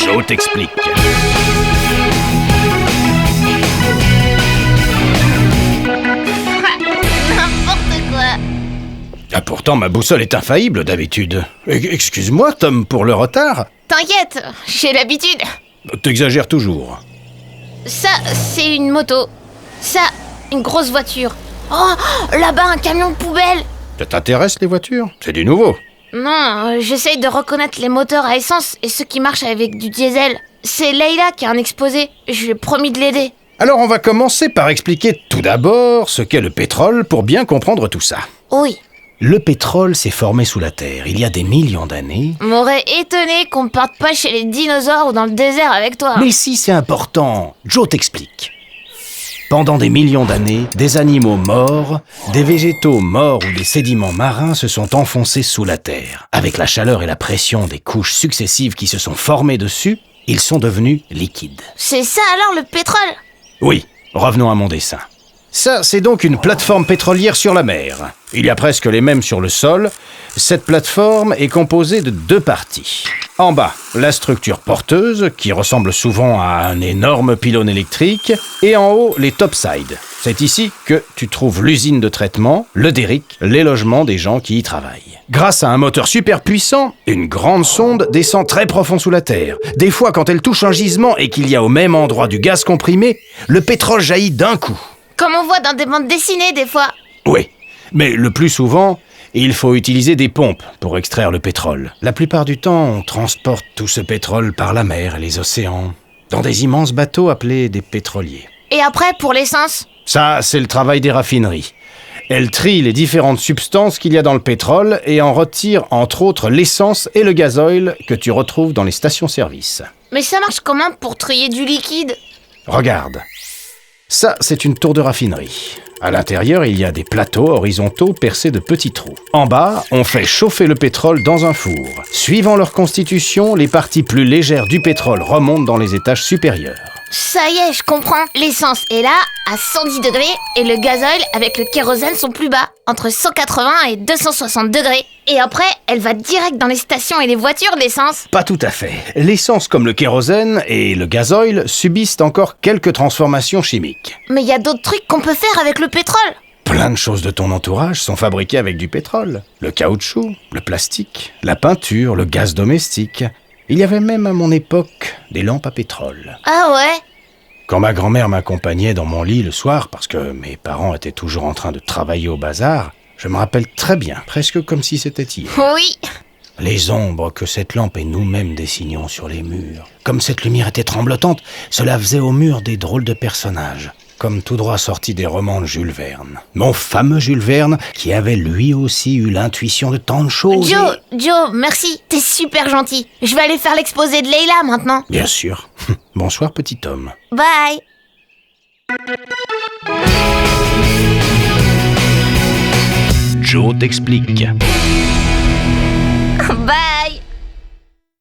Joe t'explique. N'importe quoi. Ah, pourtant, ma boussole est infaillible d'habitude. Excuse-moi, Tom, pour le retard. T'inquiète, j'ai l'habitude. T'exagères toujours. Ça, c'est une moto. Ça, une grosse voiture. Oh, là-bas, un camion de poubelle. Ça t'intéresse, les voitures? C'est du nouveau. Non, j'essaye de reconnaître les moteurs à essence et ceux qui marchent avec du diesel. C'est Leïla qui a un exposé. Je lui ai promis de l'aider. Alors, on va commencer par expliquer tout d'abord ce qu'est le pétrole pour bien comprendre tout ça. Oui. Le pétrole s'est formé sous la Terre il y a des millions d'années. M'aurait étonné qu'on parte pas chez les dinosaures ou dans le désert avec toi. Mais si, c'est important. Joe t'explique. Pendant des millions d'années, des animaux morts, des végétaux morts ou des sédiments marins se sont enfoncés sous la Terre. Avec la chaleur et la pression des couches successives qui se sont formées dessus, ils sont devenus liquides. C'est ça alors le pétrole? Oui, revenons à mon dessin. Ça, c'est donc une plateforme pétrolière sur la mer. Il y a presque les mêmes sur le sol. Cette plateforme est composée de deux parties. En bas, la structure porteuse, qui ressemble souvent à un énorme pylône électrique, et en haut, les topsides. C'est ici que tu trouves l'usine de traitement, le derrick, les logements des gens qui y travaillent. Grâce à un moteur super puissant, une grande sonde descend très profond sous la terre. Des fois, quand elle touche un gisement et qu'il y a au même endroit du gaz comprimé, le pétrole jaillit d'un coup. Comme on voit dans des bandes dessinées des fois. Oui, mais le plus souvent, il faut utiliser des pompes pour extraire le pétrole. La plupart du temps, on transporte tout ce pétrole par la mer et les océans, dans des immenses bateaux appelés des pétroliers. Et après, pour l'essence? Ça, c'est le travail des raffineries. Elles trient les différentes substances qu'il y a dans le pétrole et en retirent entre autres l'essence et le gasoil que tu retrouves dans les stations-service. Mais ça marche comment pour trier du liquide? Regarde. Ça, c'est une tour de raffinerie. À l'intérieur, il y a des plateaux horizontaux percés de petits trous. En bas, on fait chauffer le pétrole dans un four. Suivant leur constitution, les parties plus légères du pétrole remontent dans les étages supérieurs. Ça y est, je comprends. L'essence est là, à 110 degrés, et le gasoil avec le kérosène sont plus bas, entre 180 et 260 degrés. Et après, elle va direct dans les stations et les voitures, l'essence. Pas tout à fait. L'essence comme le kérosène et le gasoil subissent encore quelques transformations chimiques. Mais il y a d'autres trucs qu'on peut faire avec le pétrole. Plein de choses de ton entourage sont fabriquées avec du pétrole. Le caoutchouc, le plastique, la peinture, le gaz domestique. Il y avait même à mon époque des lampes à pétrole. Ah ouais? Quand ma grand-mère m'accompagnait dans mon lit le soir, parce que mes parents étaient toujours en train de travailler au bazar, je me rappelle très bien, presque comme si c'était hier. Oui. Les ombres que cette lampe et nous-mêmes dessinions sur les murs. Comme cette lumière était tremblotante, cela faisait aux murs des drôles de personnages, comme tout droit sortis des romans de Jules Verne. Mon fameux Jules Verne, qui avait lui aussi eu l'intuition de tant de choses. Joe, merci, t'es super gentil. Je vais aller faire l'exposé de Leïla maintenant. Bien sûr. Bonsoir, petit homme. Bye. Joe t'explique.